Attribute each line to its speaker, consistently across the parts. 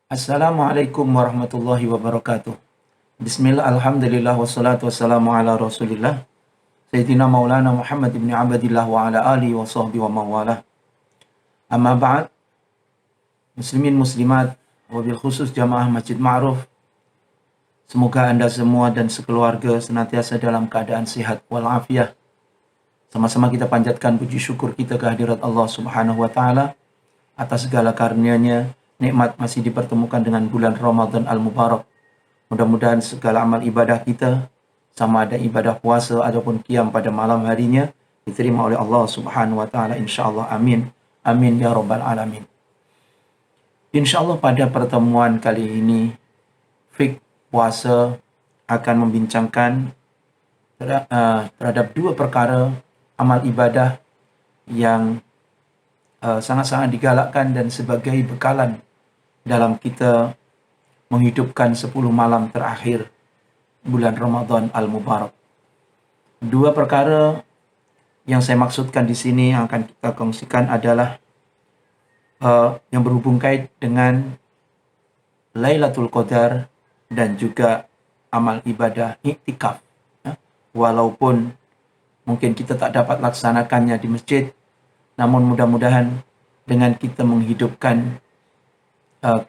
Speaker 1: Assalamualaikum warahmatullahi wabarakatuh. Bismillah, alhamdulillah, wassalatu wassalamu ala rasulillah. Sayyidina maulana Muhammad ibn Abdillah wa ala alihi wa sahbihi wa mawalah. Amma ba'd, muslimin muslimat, wabil khusus jamaah Masjid Ma'ruf. Semoga anda semua dan sekeluarga senantiasa dalam keadaan sehat walafiat. Sama-sama kita panjatkan puji syukur kita kehadirat Allah Subhanahu wa taala atas segala karunia-Nya, nikmat masih dipertemukan dengan bulan Ramadan al-Mubarak. Mudah-mudahan segala amal ibadah kita, sama ada ibadah puasa ataupun qiyam pada malam harinya, diterima oleh Allah Subhanahu wa taala insyaallah. Amin. Amin ya rabbal alamin. Insyaallah pada pertemuan kali ini Fik puasa akan membincangkan terhadap dua perkara amal ibadah yang sangat-sangat digalakkan dan sebagai bekalan dalam kita menghidupkan 10 malam terakhir bulan Ramadan al-Mubarak. Dua perkara yang saya maksudkan di sini yang akan kita kongsikan adalah yang berhubung kait dengan Lailatul Qadar dan juga amal ibadah iktikaf. Walaupun mungkin kita tak dapat laksanakannya di masjid, namun mudah-mudahan dengan kita menghidupkan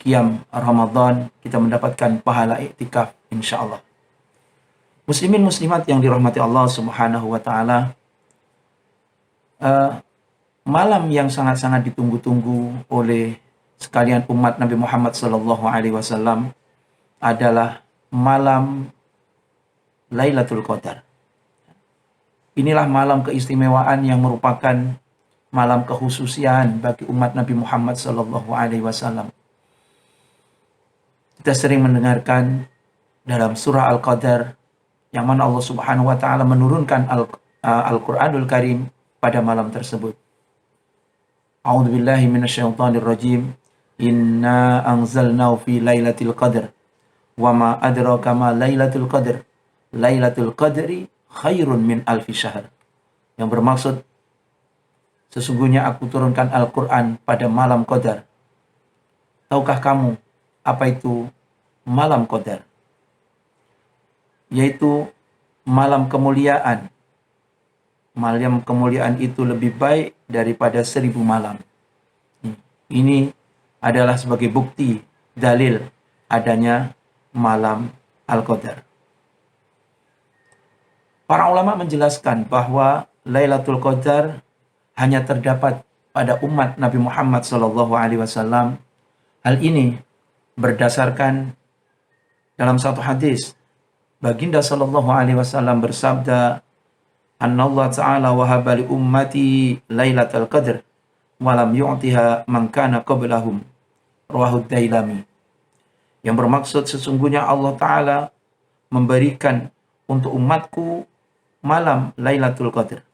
Speaker 1: qiyam Ramadan, kita mendapatkan pahala iktikaf insyaallah. Muslimin muslimat yang dirahmati Allah Subhanahu wa taala, malam yang sangat-sangat ditunggu-tunggu oleh sekalian umat Nabi Muhammad sallallahu alaihi wasallam adalah malam Lailatul Qadar. Inilah malam keistimewaan yang merupakan malam kekhususian bagi umat Nabi Muhammad sallallahu alaihi wasallam. Kita sering mendengarkan dalam surah Al-Qadar yang mana Allah Subhanahu wa taala menurunkan Al-Qur'anul Karim pada malam tersebut. A'udzubillahi minasyaitonir rajim. Inna anzalnahu fi lailatul qadar wa ma adraka ma lailatul qadar. Lailatul qadri khairun min alfi syahr. Yang bermaksud, sesungguhnya aku turunkan Al-Quran pada malam Qadar. Tahukah kamu apa itu malam Qadar? Yaitu malam kemuliaan. Malam kemuliaan itu lebih baik daripada 1000 malam. Ini adalah sebagai bukti, dalil adanya malam Al-Qadar. Para ulama menjelaskan bahwa Lailatul Qadar hanya terdapat pada umat Nabi Muhammad SAW. Hal ini berdasarkan dalam satu hadis, Baginda SAW bersabda, Annallahu ta'ala wahaba li ummati Lailatul Qadar walam yu'tiha man kana qablahum. Rawahu Dailami. Yang bermaksud, sesungguhnya Allah Ta'ala memberikan untuk umatku malam Lailatul Qadar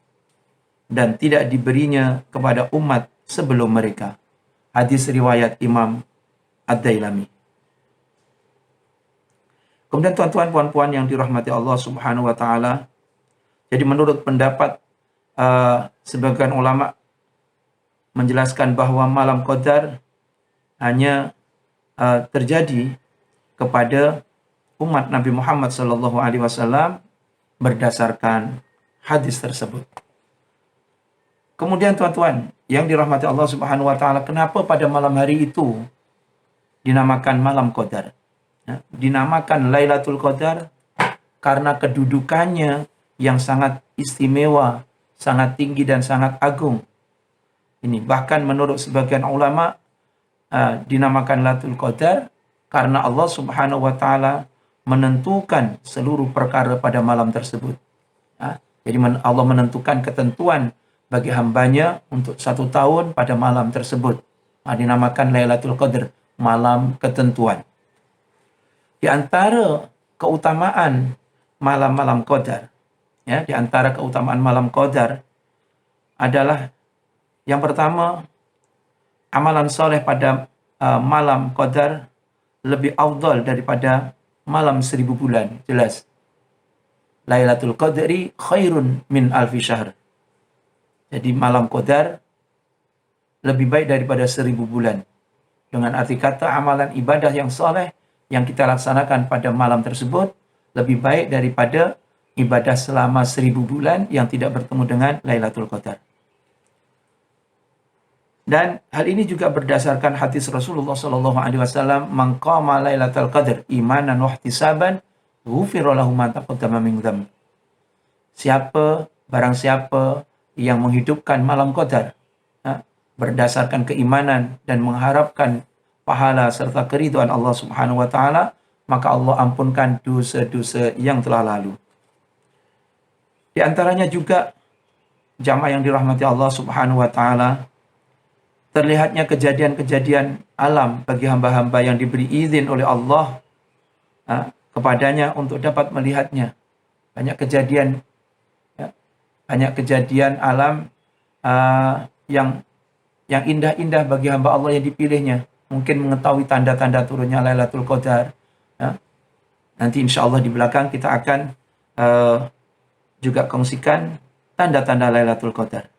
Speaker 1: dan tidak diberinya kepada umat sebelum mereka. Hadis riwayat Imam Ad-Dailami. Kemudian tuan-tuan puan-puan yang dirahmati Allah Subhanahu wa taala, jadi menurut pendapat sebagian ulama menjelaskan bahwa malam Qadar hanya terjadi kepada umat Nabi Muhammad SAW berdasarkan hadis tersebut. Kemudian tuan-tuan yang dirahmati Allah Subhanahu wa taala, kenapa pada malam hari itu dinamakan malam Qadar? Dinamakan Lailatul Qadar karena kedudukannya yang sangat istimewa, sangat tinggi dan sangat agung. Ini bahkan menurut sebagian ulama dinamakan Lailatul Qadar karena Allah Subhanahu wa taala menentukan seluruh perkara pada malam tersebut. Jadi Allah menentukan ketentuan bagi hambanya untuk 1 tahun pada malam tersebut. Dinamakan Lailatul Qadar, malam ketentuan. Di antara keutamaan malam-malam Qadar, di antara keutamaan malam Qadar adalah yang pertama, amalan soleh pada malam Qadar lebih afdal daripada malam 1000 bulan. Jelas. Lailatul Qadri khairun min alfi syahr. Jadi malam Qadar lebih baik daripada 1000 bulan. Dengan arti kata amalan ibadah yang soleh yang kita laksanakan pada malam tersebut lebih baik daripada ibadah selama 1000 bulan yang tidak bertemu dengan Lailatul Qadar. Dan hal ini juga berdasarkan hadis Rasulullah sallallahu alaihi wasallam, "Man qama Lailatul Qadar imanan wa ihtisaban, ghufira lahu ma taqaddama min dzambi." Barang siapa yang menghidupkan malam Qadar berdasarkan keimanan dan mengharapkan pahala serta keridhaan Allah Subhanahu wa taala, maka Allah ampunkan dosa-dosa yang telah lalu. Di antaranya juga jamaah yang dirahmati Allah Subhanahu wa taala, terlihatnya kejadian-kejadian alam bagi hamba-hamba yang diberi izin oleh Allah kepadanya untuk dapat melihatnya. Banyak kejadian alam yang indah-indah bagi hamba Allah yang dipilihnya. Mungkin mengetahui tanda-tanda turunnya Lailatul Qadar. Nanti insya Allah di belakang kita akan juga kongsikan tanda-tanda Lailatul Qadar.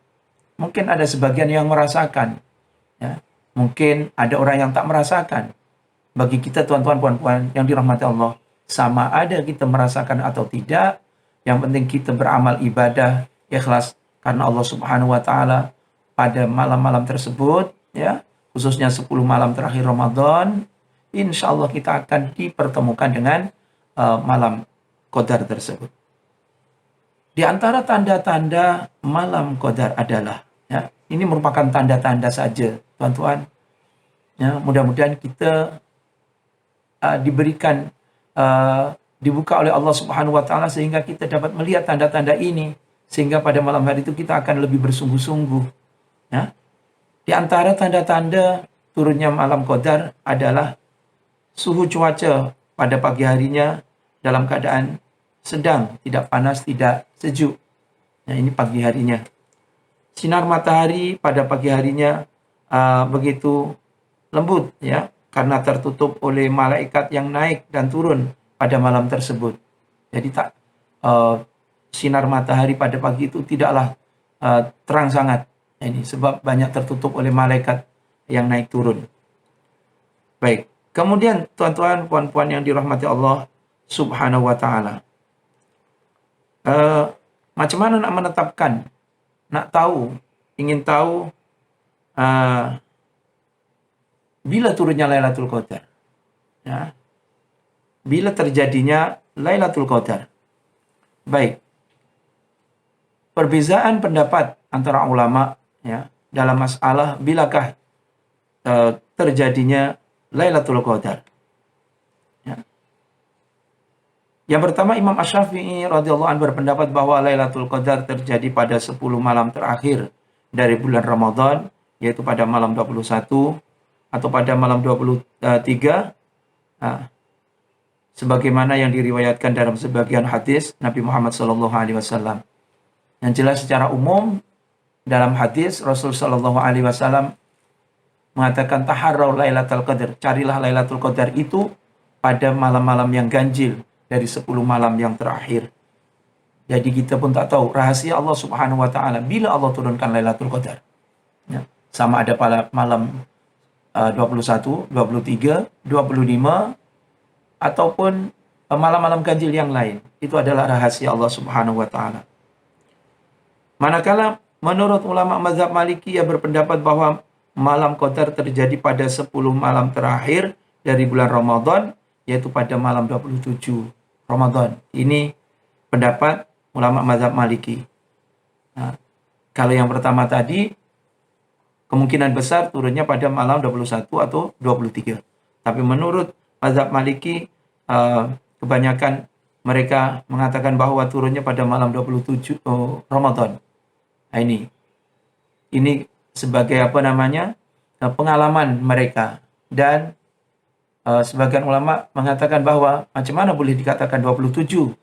Speaker 1: Mungkin ada sebagian yang merasakan. Mungkin ada orang yang tak merasakan. Bagi kita tuan-tuan puan-puan yang dirahmati Allah, sama ada kita merasakan atau tidak, yang penting kita beramal ibadah ikhlas karena Allah Subhanahu wa taala pada malam-malam tersebut, khususnya 10 malam terakhir Ramadan, insya Allah kita akan dipertemukan dengan malam Qadar tersebut. Di antara tanda-tanda malam Qadar adalah, ini merupakan tanda-tanda saja, tuan-tuan. Mudah-mudahan kita dibuka oleh Allah Subhanahu wa taala sehingga kita dapat melihat tanda-tanda ini, sehingga pada malam hari itu kita akan lebih bersungguh-sungguh. Di antara tanda-tanda turunnya malam Qadar adalah suhu cuaca pada pagi harinya dalam keadaan sedang, tidak panas, tidak sejuk. Ini pagi harinya. Sinar matahari pada pagi harinya begitu lembut, karena tertutup oleh malaikat yang naik dan turun pada malam tersebut. Jadi sinar matahari pada pagi itu tidaklah terang sangat. Ini sebab banyak tertutup oleh malaikat yang naik turun. Baik, kemudian tuan-tuan puan-puan yang dirahmati Allah Subhanahu wa taala. Macam mana nak menetapkan, ingin tahu bila turunnya Lailatul Qadar? Bila terjadinya Lailatul Qadar? Baik. Perbezaan pendapat antara ulama dalam masalah bilakah terjadinya Lailatul Qadar. Yang pertama, Imam Asy-Syafi'i radhiyallahu anhu berpendapat bahwa Lailatul Qadar terjadi pada 10 malam terakhir dari bulan Ramadan, yaitu pada malam 21 atau pada malam 23, sebagaimana yang diriwayatkan dalam sebagian hadis Nabi Muhammad SAW. Yang jelas secara umum dalam hadis Rasul SAW mengatakan taharraw Lailatul Qadar, carilah Lailatul Qadar itu pada malam-malam yang ganjil dari 10 malam yang terakhir. Jadi kita pun tak tahu rahasia Allah Subhanahu wa taala bila Allah turunkan Lailatul Qadar. Sama ada pada malam 21, 23, 25 ataupun malam-malam ganjil yang lain. Itu adalah rahasia Allah Subhanahu wa taala. Manakala menurut ulama mazhab Maliki yang berpendapat bahwa malam Qadar terjadi pada 10 malam terakhir dari bulan Ramadan, yaitu pada malam 27 Ramadan. Ini pendapat ulama mazhab Maliki. Kalau yang pertama tadi, kemungkinan besar turunnya pada malam 21 atau 23. Tapi menurut mazhab Maliki, kebanyakan mereka mengatakan bahwa turunnya pada malam 27 Ramadan. Ini sebagai pengalaman mereka. Dan sebagian ulama mengatakan bahwa macam mana boleh dikatakan 27?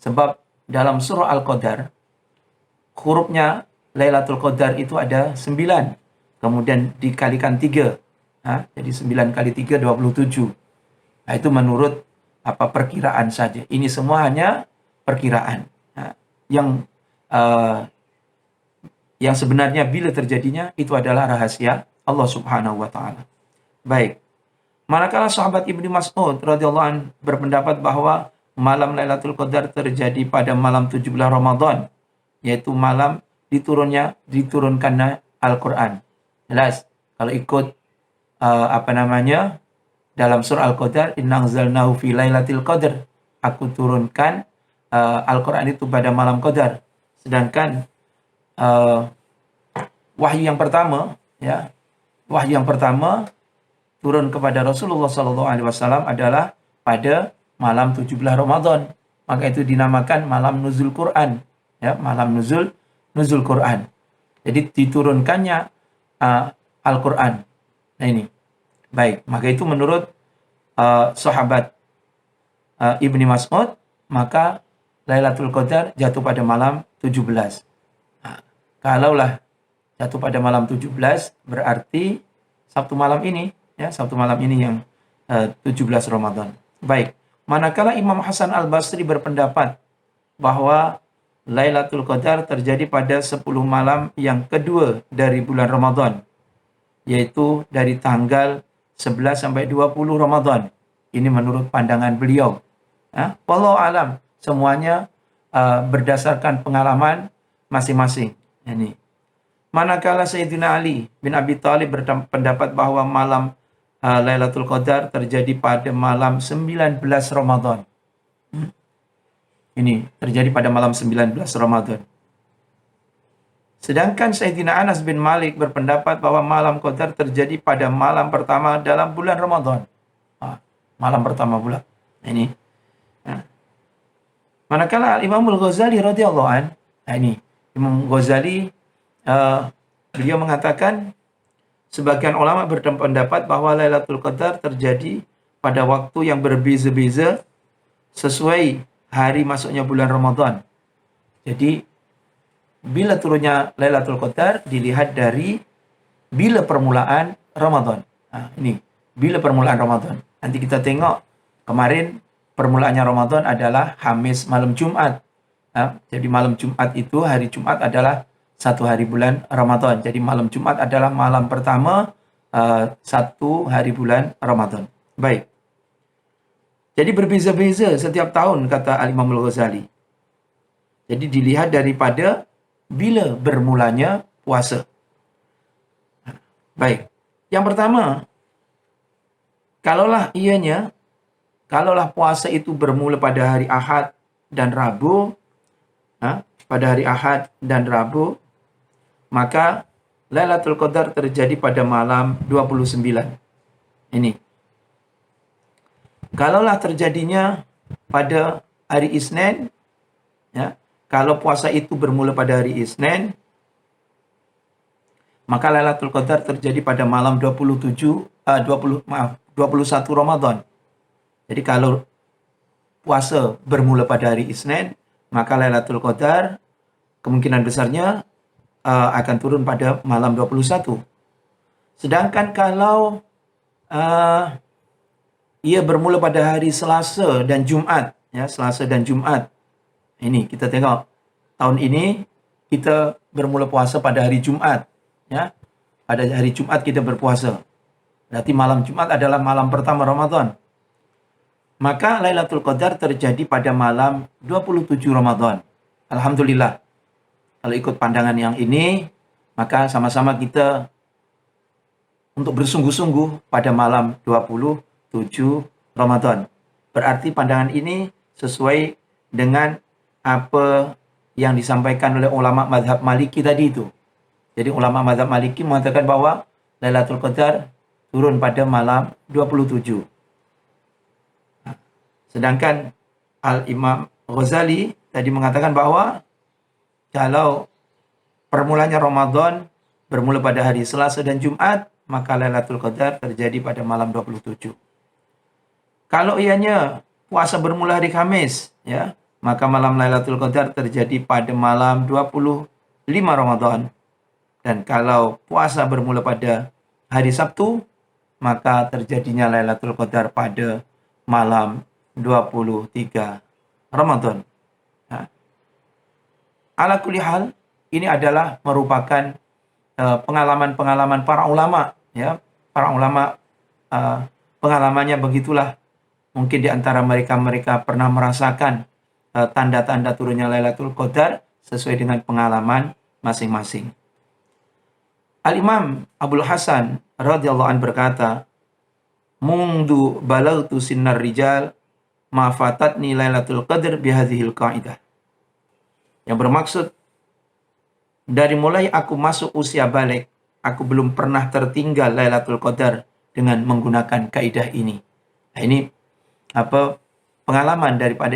Speaker 1: Sebab dalam surah Al-Qadar, hurufnya Lailatul Qadar itu ada 9. Kemudian dikalikan 3. Jadi 9 kali 3, 27. Itu menurut perkiraan saja. Ini semua hanya perkiraan. Yang sebenarnya bila terjadinya itu adalah rahasia Allah Subhanahu wa taala. Baik. Manakala sahabat Ibnu Mas'ud radhiyallahu an berpendapat bahwa malam Lailatul Qadar terjadi pada malam 17 Ramadan, yaitu malam diturunkannya Al-Qur'an. Jelas kalau ikut dalam surah Al-Qadar, inna anzalnahu fi lailatul qadar. Aku turunkan Al-Qur'an itu pada malam Qadar. Sedangkan wahyu yang pertama turun kepada Rasulullah SAW adalah pada malam 17 Ramadan. Maka itu dinamakan malam nuzul Quran, ya, malam nuzul Quran. Jadi diturunkannya Al-Quran. Nah ini. Baik, maka itu menurut sahabat Ibnu Mas'ud, maka Lailatul Qadar jatuh pada malam 17. Nah, kalaulah jatuh pada malam 17 berarti Sabtu malam ini, ya, Sabtu malam ini yang 17 Ramadan. Baik, manakala Imam Hasan Al-Basri berpendapat bahwa Lailatul Qadar terjadi pada 10 malam yang kedua dari bulan Ramadan, yaitu dari tanggal 11 sampai 20 Ramadan. Ini menurut pandangan beliau. Wallahu alam, semuanya berdasarkan pengalaman masing-masing. Ini. Manakala Sayyidina Ali bin Abi Thalib berpendapat bahwa malam Lailatul Qadar terjadi pada malam 19 Ramadan. Ini terjadi pada malam 19 Ramadan. Sedangkan Sayyidina Anas bin Malik berpendapat bahwa malam Qadar terjadi pada malam pertama dalam bulan Ramadan. Malam pertama bulan. Ini. Manakala Imam Al-Ghazali radhiyallahu an, ini Imam Ghazali beliau mengatakan sebagian ulama berpendapat bahwa Lailatul Qadar terjadi pada waktu yang berbeza-beza sesuai hari masuknya bulan Ramadan. Jadi bila turunnya Lailatul Qadar dilihat dari bila permulaan Ramadan. Ini bila permulaan Ramadan. Nanti kita tengok kemarin permulaannya Ramadan adalah Kamis malam Jumat. Jadi malam Jumat itu, hari Jumat adalah satu hari bulan Ramadan. Jadi malam Jumat adalah malam pertama satu hari bulan Ramadan. Baik. Jadi berbeza-beza setiap tahun, kata Al-Imam Al-Ghazali. Jadi dilihat daripada bila bermulanya puasa. Baik. Yang pertama, kalaulah puasa itu bermula pada hari Ahad dan Rabu, maka Lailatul Qadar terjadi pada malam 29. Ini. Kalaulah terjadinya pada hari Isnin, ya, kalau puasa itu bermula pada hari Isnin, maka Lailatul Qadar terjadi pada malam 21 Ramadan. Jadi kalau puasa bermula pada hari Isnin, maka Lailatul Qadar kemungkinan besarnya akan turun pada malam 21. Sedangkan kalau ia bermula pada hari Selasa dan Jumat, ya, Selasa dan Jumat. Ini kita tengok tahun ini kita bermula puasa pada hari Jumat, ya. Pada hari Jumat kita berpuasa. Berarti malam Jumat adalah malam pertama Ramadan. Maka Lailatul Qadar terjadi pada malam 27 Ramadan. Alhamdulillah. Kalau ikut pandangan yang ini, maka sama-sama kita untuk bersungguh-sungguh pada malam 27 Ramadan. Berarti pandangan ini sesuai dengan apa yang disampaikan oleh ulama mazhab Maliki tadi itu. Jadi ulama mazhab Maliki mengatakan bahwa Lailatul Qadar turun pada malam 27. Sedangkan Al-Imam Ghazali tadi mengatakan bahwa kalau permulanya Ramadan bermula pada hari Selasa dan Jumat, maka Lailatul Qadar terjadi pada malam 27. Kalau ianya puasa bermula hari Kamis, ya, maka malam Lailatul Qadar terjadi pada malam 25 Ramadan. Dan kalau puasa bermula pada hari Sabtu, maka terjadinya Lailatul Qadar pada malam 23 Ramadan. Ala kulli hal, ini adalah merupakan pengalaman-pengalaman para ulama, ya, para ulama pengalamannya begitulah. Mungkin di antara mereka pernah merasakan tanda-tanda turunnya Lailatul Qadar sesuai dengan pengalaman masing-masing. Al-Imam Abdul Hasan radhiyallahu anhu berkata, "Mundu balagtu sinnar rijal ma fatatni Lailatul Qadar bihadhil qaidah." Yang bermaksud, dari mulai aku masuk usia balik, aku belum pernah tertinggal Lailatul Qadar dengan menggunakan kaidah ini. Nah, ini pengalaman daripada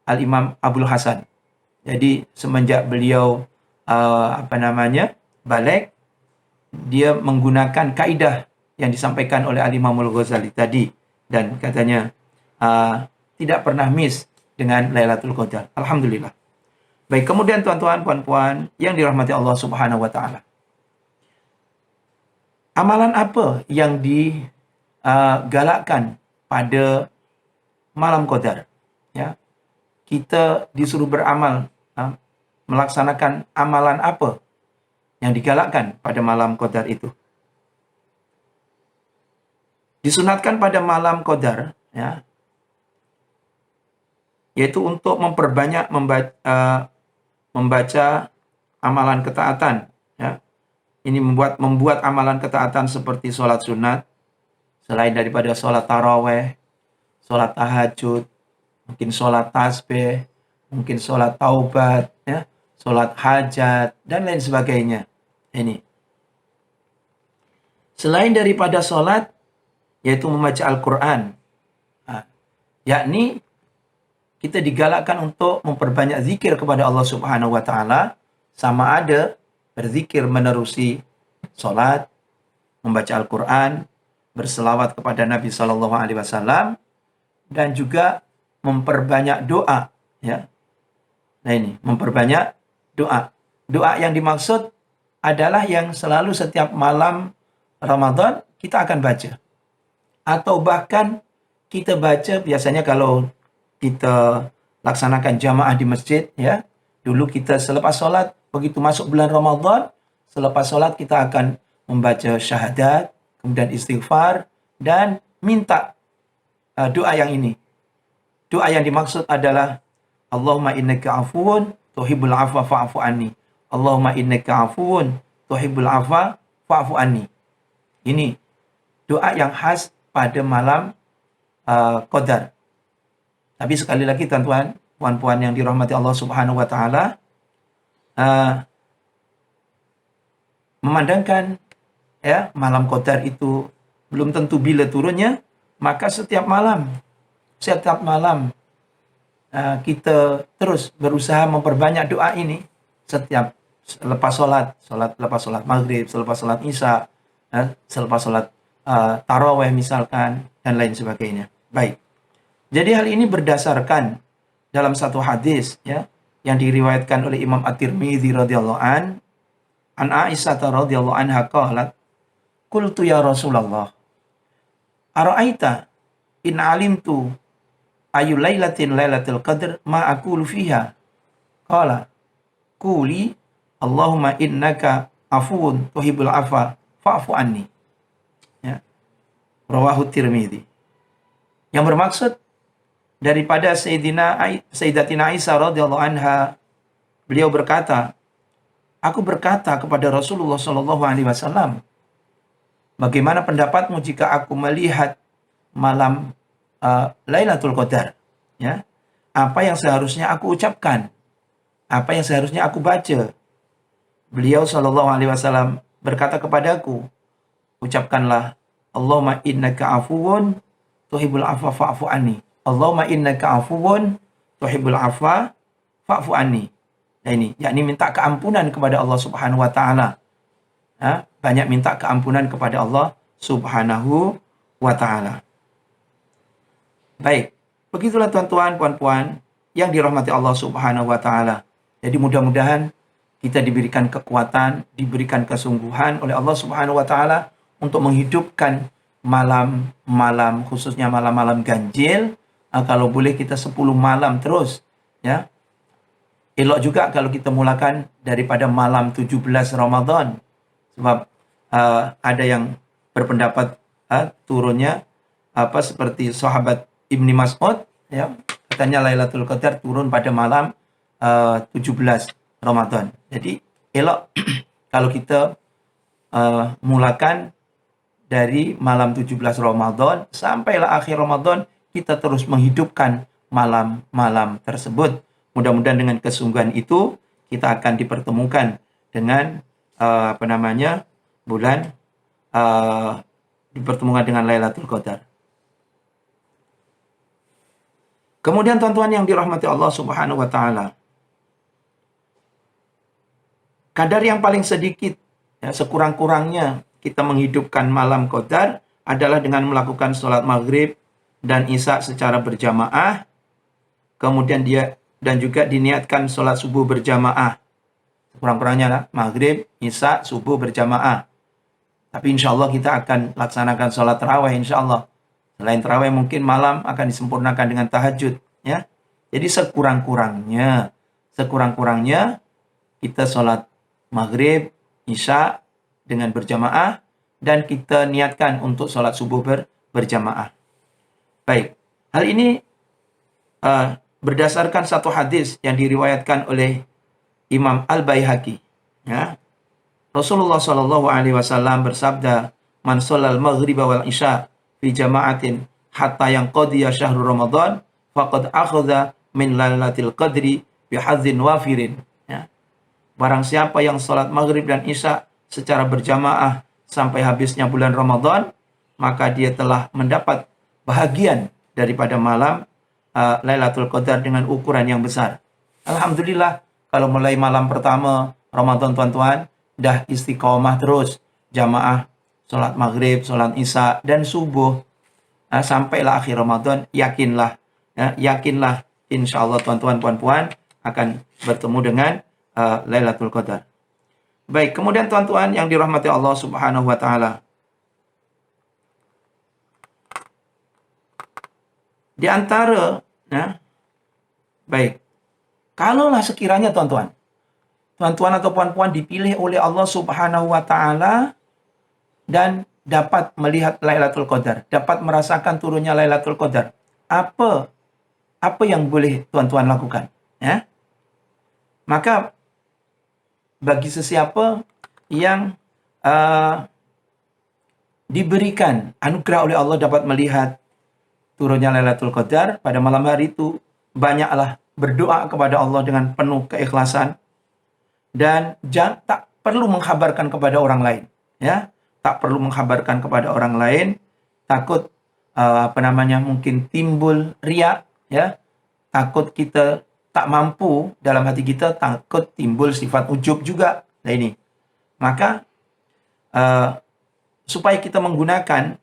Speaker 1: Al-Imam Abdul Hasan. Jadi semenjak beliau balik, dia menggunakan kaidah yang disampaikan oleh Al-Imam Al-Ghazali tadi, dan katanya tidak pernah miss dengan Lailatul Qadar. Alhamdulillah. Baik, kemudian tuan-tuan, puan-puan yang dirahmati Allah Subhanahu wa taala. Amalan apa yang digalakkan pada malam Qadar? Ya. Kita disuruh beramal, melaksanakan amalan apa yang digalakkan pada malam Qadar itu? Disunatkan pada malam Qadar, ya, yaitu untuk memperbanyak membaca amalan ketaatan. Ya. Ini membuat amalan ketaatan seperti sholat sunat, selain daripada sholat taraweh, sholat tahajud, mungkin sholat tasbih, mungkin sholat taubat, ya, sholat hajat, dan lain sebagainya. Ini. Selain daripada sholat, yaitu membaca Al-Quran. Yakni, kita digalakkan untuk memperbanyak zikir kepada Allah Subhanahu wa taala, sama ada berzikir menerusi sholat, membaca Al-Quran, berselawat kepada Nabi SAW, dan juga memperbanyak doa. Ya. Nah ini, memperbanyak doa. Doa yang dimaksud adalah yang selalu setiap malam Ramadan kita akan baca. Atau bahkan kita baca biasanya kalau kita laksanakan jamaah di masjid, ya. Dulu kita selepas sholat, begitu masuk bulan Ramadan, selepas sholat kita akan membaca syahadat, kemudian istighfar, dan minta doa yang ini. Doa yang dimaksud adalah Allahumma innaka afuwun tuhibbul afwa fa'fu anni. Allahumma innaka afuwun tuhibbul afwa fa'fu anni. Ini doa yang khas pada malam Qadar. Tapi sekali lagi tuan-tuan, puan-puan yang dirahmati Allah Subhanahu wa taala, memandangkan ya malam Qadar itu belum tentu bila turunnya, maka setiap malam kita terus berusaha memperbanyak doa ini setiap lepas sholat maghrib, selepas sholat isya, selepas sholat taraweh misalkan, dan lain sebagainya. Baik. Jadi hal ini berdasarkan dalam satu hadis, ya, yang diriwayatkan oleh Imam At-Tirmidzi radhiyallahu an Aisyah radhiyallahu anha qalat, qultu ya Rasulullah, ara'aita in alimtu ayu lailatin lailatul qadr ma aqulu fiha? Qala quli Allahumma innaka afuwun tuhibbul afwa fa'fu anni. Ya. Rawahu Tirmidzi. Yang bermaksud daripada Sayyidatina Aisyah radhiyallahu anha, beliau berkata, aku berkata kepada Rasulullah sallallahu alaihi wasallam, bagaimana pendapatmu jika aku melihat malam Lailatul Qadar? Ya. Apa yang seharusnya aku ucapkan? Apa yang seharusnya aku baca? Beliau sallallahu alaihi wasallam berkata kepadaku, ucapkanlah Allahumma innaka afuwun tuhibbul afwa fa'fu anni. Allahumma innaka afuwun tuhibbul afwa fa'fu anni. Nah ini, yakni minta keampunan kepada Allah Subhanahu wa taala. Banyak minta keampunan kepada Allah Subhanahu wa taala. Baik, begitulah tuan-tuan, puan-puan yang dirahmati Allah Subhanahu wa taala. Jadi mudah-mudahan kita diberikan kekuatan, diberikan kesungguhan oleh Allah Subhanahu wa taala untuk menghidupkan malam-malam, khususnya malam-malam ganjil. Kalau boleh kita 10 malam terus, ya. Elok juga kalau kita mulakan daripada malam 17 Ramadan. Sebab ada yang berpendapat turunnya seperti sahabat Ibni Mas'ud, ya, katanya Lailatul Qadar turun pada malam 17 Ramadan. Jadi elok kalau kita mulakan dari malam 17 Ramadan sampailah akhir Ramadan, kita terus menghidupkan malam-malam tersebut. Mudah-mudahan dengan kesungguhan itu kita akan dipertemukan dengan bulan dipertemukan dengan Lailatul Qadar. Kemudian tuan-tuan yang dirahmati Allah Subhanahu wa taala, kadar yang paling sedikit, ya, sekurang-kurangnya kita menghidupkan malam Qadar adalah dengan melakukan sholat maghrib dan isya secara berjamaah. Kemudian dan juga diniatkan sholat subuh berjamaah. Sekurang-kurangnya maghrib, isya, subuh berjamaah. Tapi insya Allah kita akan laksanakan sholat tarawih insya Allah. Selain tarawih mungkin malam akan disempurnakan dengan tahajud, ya. Jadi sekurang-kurangnya kita sholat maghrib, isya dengan berjamaah, dan kita niatkan untuk sholat subuh berjamaah. Baik, hal ini berdasarkan satu hadis yang diriwayatkan oleh Imam Al-Baihaqi, ya. Rasulullah Shallallahu Alaihi Wasallam bersabda, "Man sholal maghrib wal isya fi jama'atin hatta yang qadiya syahrul Ramadan faqad akhadha min lailatul qadri bi hadzin wafirin." Ya. Barang siapa yang salat maghrib dan isya secara berjamaah sampai habisnya bulan Ramadan, maka dia telah mendapat bahagian daripada malam Lailatul Qadar dengan ukuran yang besar. Alhamdulillah, kalau mulai malam pertama Ramadan tuan-tuan, dah istiqomah terus jamaah sholat maghrib, sholat isya, dan subuh. Sampailah akhir Ramadan, yakinlah insya Allah tuan-tuan, puan-puan akan bertemu dengan Lailatul Qadar. Baik, kemudian tuan-tuan yang dirahmati Allah Subhanahu wa taala, di antara, baik, kalaulah sekiranya tuan-tuan atau puan-puan dipilih oleh Allah Subhanahu wa taala dan dapat melihat Lailatul Qadar, dapat merasakan turunnya Lailatul Qadar, apa yang boleh tuan-tuan lakukan, ya? Maka bagi sesiapa yang diberikan anugerah oleh Allah dapat melihat turunnya Lailatul Qadar pada malam hari itu, banyaklah berdoa kepada Allah dengan penuh keikhlasan, dan tak perlu mengkhabarkan kepada orang lain, ya. Tak perlu mengkhabarkan kepada orang lain, takut mungkin timbul riya, ya. Takut kita tak mampu, dalam hati kita takut timbul sifat ujub juga. Nah ini, maka supaya kita menggunakan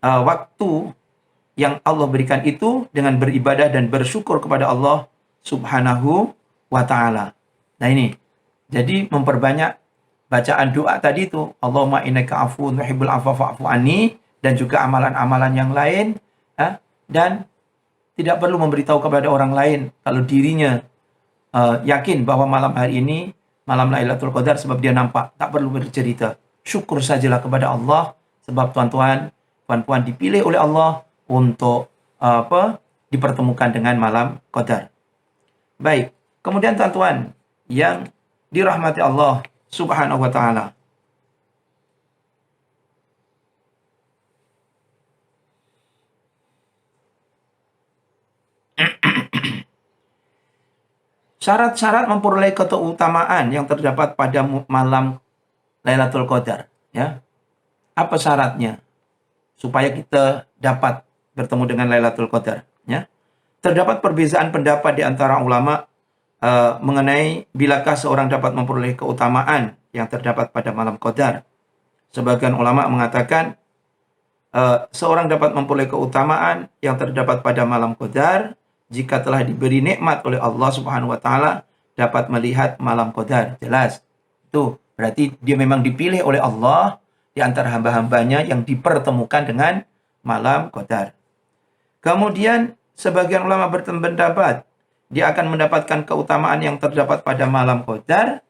Speaker 1: waktu yang Allah berikan itu dengan beribadah dan bersyukur kepada Allah Subhanahu wa taala. Nah ini, jadi memperbanyak bacaan doa tadi itu, Allahumma innaka afuwun tuhibbul afwa fa'fu anni, dan juga amalan-amalan yang lain, ya, dan tidak perlu memberitahu kepada orang lain kalau dirinya yakin bahwa malam hari ini malam Lailatul Qadar sebab dia nampak, tak perlu bercerita. Syukur sajalah kepada Allah sebab tuan-tuan, puan-puan dipilih oleh Allah untuk dipertemukan dengan malam Qadar. Baik, kemudian tuan-tuan yang dirahmati Allah Subhanahu wa taala, syarat-syarat memperoleh keutamaan yang terdapat pada malam Lailatul Qadar, ya. Apa syaratnya supaya kita dapat bertemu dengan Lailatul Qadar, ya? Terdapat perbezaan pendapat di antara ulama mengenai bilakah seorang dapat memperoleh keutamaan yang terdapat pada malam Qadar. Sebagian ulama mengatakan seorang dapat memperoleh keutamaan yang terdapat pada malam Qadar jika telah diberi nikmat oleh Allah Subhanahu wa taala dapat melihat malam Qadar. Jelas. Itu berarti dia memang dipilih oleh Allah di antara hamba-hambanya yang dipertemukan dengan malam Qadar. Kemudian sebagian ulama berpendapat dia akan mendapatkan keutamaan yang terdapat pada malam Qadar,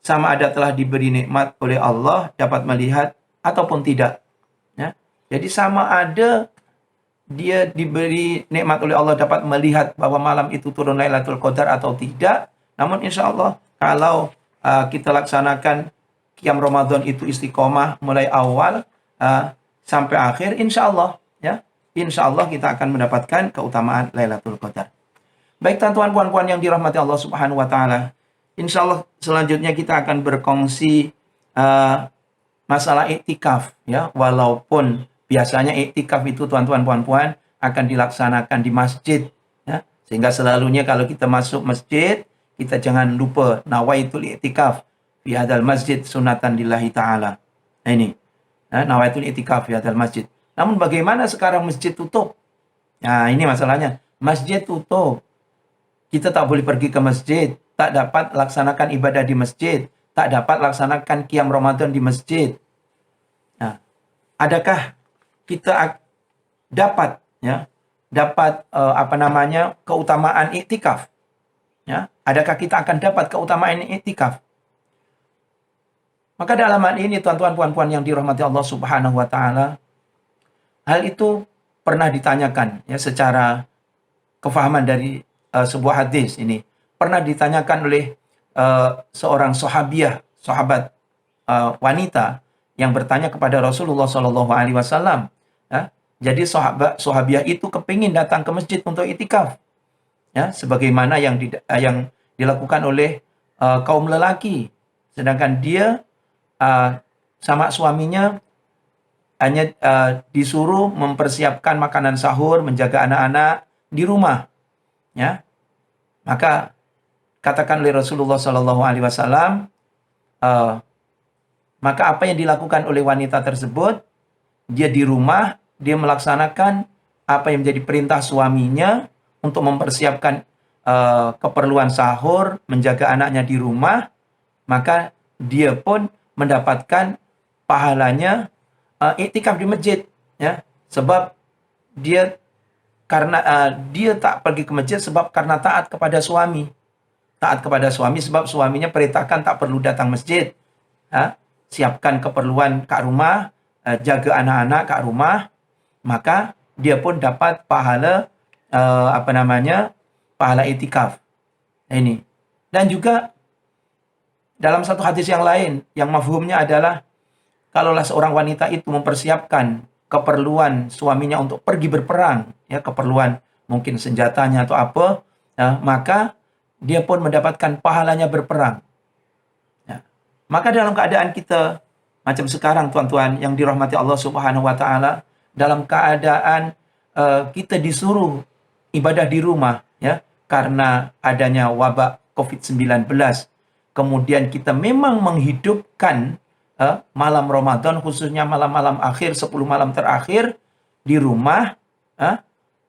Speaker 1: sama ada telah diberi nikmat oleh Allah dapat melihat ataupun tidak. Jadi sama ada dia diberi nikmat oleh Allah dapat melihat bahwa malam itu turun Lailatul Qadar atau tidak. Namun insya Allah kalau kita laksanakan qiyam Ramadan itu istiqomah mulai awal sampai akhir, insya Allah ya, insya Allah kita akan mendapatkan keutamaan Lailatul Qadar. Baik teman-teman puan-puan yang dirahmati Allah Subhanahu wa taala. Insya Allah selanjutnya kita akan berkongsi masalah iktikaf ya, walaupun biasanya iktikaf itu tuan-tuan puan-puan akan dilaksanakan di masjid ya. Sehingga selalunya kalau kita masuk masjid, kita jangan lupa nawaitul iktikaf fi hadzal masjid sunatan lillahi taala. Nah ini, nawaitul iktikaf fi hadzal masjid. Namun bagaimana sekarang masjid tutup? Nah, ini masalahnya. Masjid tutup. Kita tak boleh pergi ke masjid, tak dapat laksanakan ibadah di masjid, tak dapat laksanakan qiyam Ramadan di masjid. Nah, adakah kita dapat keutamaan iktikaf? Ya, adakah kita akan dapat keutamaan iktikaf? Maka dalam hal ini tuan-tuan puan-puan yang dirahmati Allah Subhanahu wa taala, hal itu pernah ditanyakan ya secara kefahaman dari sebuah hadis ini. Pernah ditanyakan oleh seorang sahabat wanita yang bertanya kepada Rasulullah Shallallahu Alaihi Wasallam. Ya, jadi sahabiah itu kepingin datang ke masjid untuk itikaf, ya, sebagaimana yang dilakukan oleh kaum lelaki. Sedangkan dia sama suaminya hanya disuruh mempersiapkan makanan sahur, menjaga anak-anak di rumah. Ya, maka katakan oleh Rasulullah Shallallahu Alaihi Wasallam, maka apa yang dilakukan oleh wanita tersebut, dia di rumah, dia melaksanakan apa yang menjadi perintah suaminya untuk mempersiapkan keperluan sahur, menjaga anaknya di rumah, maka dia pun mendapatkan pahalanya iktikaf di masjid, ya, sebab dia dia tak pergi ke masjid sebab karena taat kepada suami. Taat kepada suami sebab suaminya perintahkan tak perlu datang masjid. Siapkan keperluan kat rumah, jaga anak-anak kat rumah, maka dia pun dapat pahala pahala iktikaf. Ini. Dan juga dalam satu hadis yang lain yang mafhumnya adalah kalaulah seorang wanita itu mempersiapkan keperluan suaminya untuk pergi berperang, ya, keperluan mungkin senjatanya atau apa, ya, maka dia pun mendapatkan pahalanya berperang. Ya. Maka dalam keadaan kita macam sekarang tuan-tuan yang dirahmati Allah Subhanahu wa taala, dalam keadaan kita disuruh ibadah di rumah ya karena adanya wabah COVID-19. Kemudian kita memang menghidupkan malam Ramadan, khususnya malam-malam akhir, 10 malam terakhir di rumah,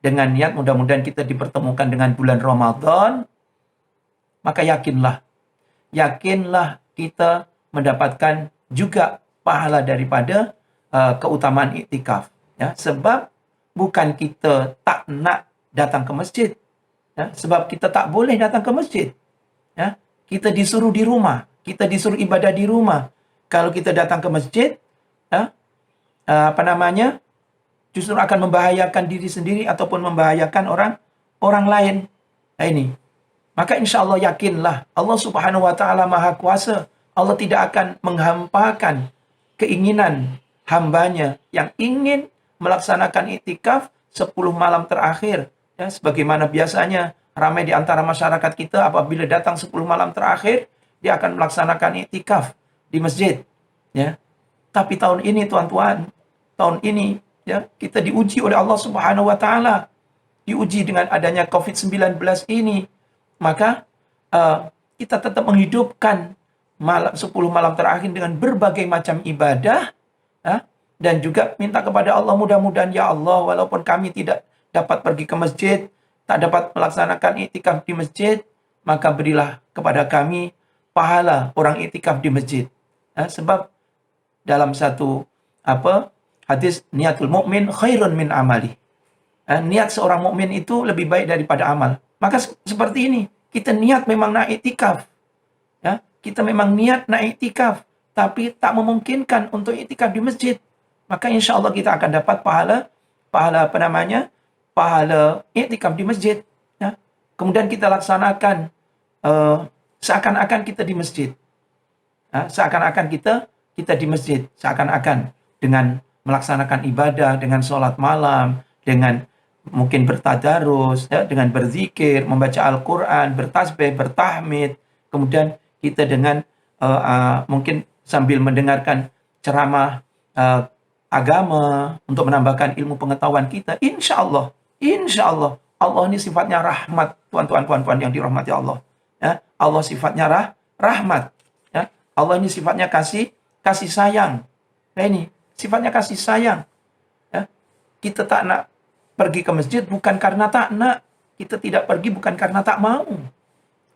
Speaker 1: dengan niat mudah-mudahan kita dipertemukan dengan bulan Ramadan, maka yakinlah kita mendapatkan juga pahala daripada keutamaan iktikaf. Ya, sebab bukan kita tak nak datang ke masjid, ya, sebab kita tak boleh datang ke masjid. Ya, kita disuruh di rumah, kita disuruh ibadah di rumah. Kalau kita datang ke masjid, justru akan membahayakan diri sendiri ataupun membahayakan orang lain. Nah ini. Maka insya Allah yakinlah Allah Subhanahu wa taala Maha Kuasa. Allah tidak akan menghampakan keinginan hambanya yang ingin melaksanakan iktikaf 10 malam terakhir. Ya, sebagaimana biasanya ramai di antara masyarakat kita apabila datang 10 malam terakhir, dia akan melaksanakan iktikaf di masjid, ya. Tapi tahun ini tuan-tuan, tahun ini ya kita diuji oleh Allah Subhanahu wa taala. Diuji dengan adanya COVID-19 ini. Maka kita tetap menghidupkan 10 malam terakhir dengan berbagai macam ibadah, ya, dan juga minta kepada Allah mudah-mudahan ya Allah walaupun kami tidak dapat pergi ke masjid, tak dapat melaksanakan iktikaf di masjid, maka berilah kepada kami pahala orang iktikaf di masjid. Sebab dalam satu hadis niatul mukmin khairun min amali. Niat seorang mukmin itu lebih baik daripada amal. Maka seperti ini, kita niat memang nak iktikaf. Ya, kita memang niat nak iktikaf, tapi tak memungkinkan untuk iktikaf di masjid. maka insya Allah kita akan dapat pahala pahala i'tikaf di masjid. Ya. Kemudian kita laksanakan seakan-akan kita di masjid. Seakan-akan kita di masjid, seakan-akan dengan melaksanakan ibadah, dengan sholat malam, dengan mungkin bertadarus, ya, dengan berzikir, membaca Al-Quran, bertasbih, bertahmid, kemudian kita dengan mungkin sambil mendengarkan ceramah agama untuk menambahkan ilmu pengetahuan kita. Insya Allah, Allah ini sifatnya rahmat, tuan-tuan, puan-puan yang dirahmati Allah. Ya, Allah sifatnya rahmat. Ya, Allah ini sifatnya kasih sayang. Nah ini sifatnya kasih sayang. Ya, kita tak nak pergi ke masjid bukan karena tak nak. Kita tidak pergi bukan karena tak mau.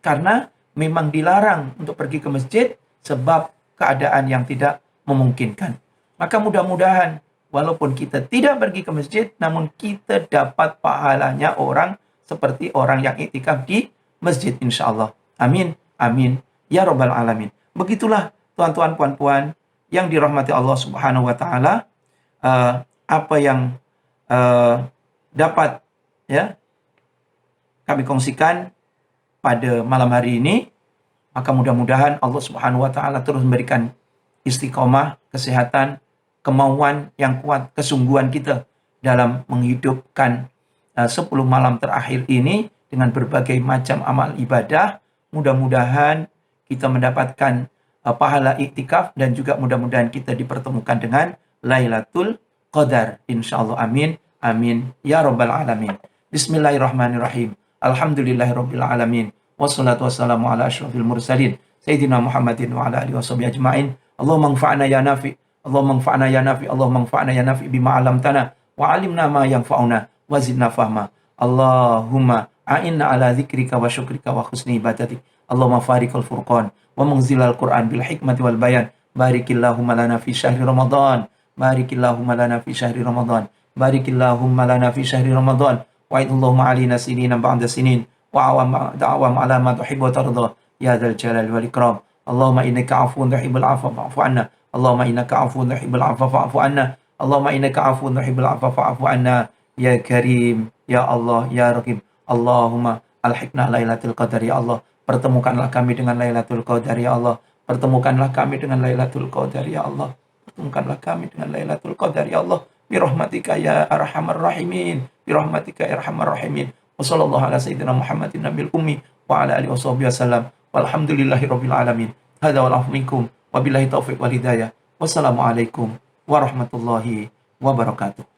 Speaker 1: Karena memang dilarang untuk pergi ke masjid sebab keadaan yang tidak memungkinkan. Maka mudah-mudahan walaupun kita tidak pergi ke masjid, namun kita dapat pahalanya orang seperti orang yang iktikaf di masjid insya Allah. Amin. Amin. Ya Rabbal Alamin. Begitulah tuan-tuan, puan-puan yang dirahmati Allah Subhanahu wa Ta'ala, apa yang dapat ya kami kongsikan pada malam hari ini. Maka mudah-mudahan Allah Subhanahu wa Ta'ala terus memberikan istiqomah, kesehatan, kemauan yang kuat, kesungguhan kita dalam menghidupkan 10 malam terakhir ini dengan berbagai macam amal ibadah. Mudah-mudahan kita mendapatkan pahala iktikaf dan juga mudah-mudahan kita dipertemukan dengan Lailatul Qadar. Insyaallah amin. Amin. Ya Rabbal Alamin. Bismillahirrahmanirrahim. Alhamdulillahirabbil alamin. Wassalatu wassalamu ala asyrafil mursalin. Sayyidina Muhammadin wa ala alihi washabihi ajma'in. Allahumma anfa'na ya nafi. Allahumma anfa'na ya nafi. Allahumma anfa'na ya nafi bima 'allamtana wa 'allimna ma yanfa'una wa zidna fahma. Allahumma a'inna ala dzikrika wa syukrika wa husni ibadatik. Allahumma fariqal furqan wa munzilal Qur'an bil hikmati wal bayan. Barikillahumma lana fi syahri Ramadan. Barikillahumma lana fi syahri Ramadan. Barikillahumma lana fi syahri Ramadan. Wa'idallahumma alina sinina ba'da sinin. Wa'awam ala ma tuhibbu wa tarda. Ya dzal jalali wal ikram. Allahumma innaka 'afuwun tuhibbul 'afwa fa'fu 'anna. Allahumma innaka 'afuwun tuhibbul 'afwa fa'fu 'anna. Allahumma innaka 'afuwun tuhibbul 'afwa fa'fu 'anna. Ya Karim, ya Allah, ya Rahim. Allahumma alhiqna Lailatul Qadar ya Allah. Pertemukanlah kami dengan Lailatul Qadar ya Allah. Pertemukanlah kami dengan Lailatul Qadar ya Allah. Pertemukanlah kami dengan Lailatul Qadar ya Allah. Birahmatika ya arhamar rahimin. Birahmatika ya arhamar rahimin. Wa sallallahu ala sayyidina Muhammadin nabil ummi wa ala alihi washabihi wasallam. Walhamdulillahirabbil alamin. Hadza wal afu minkum. Wabillahi taufiq wal hidayah. Wassalamualaikum warahmatullahi wabarakatuh.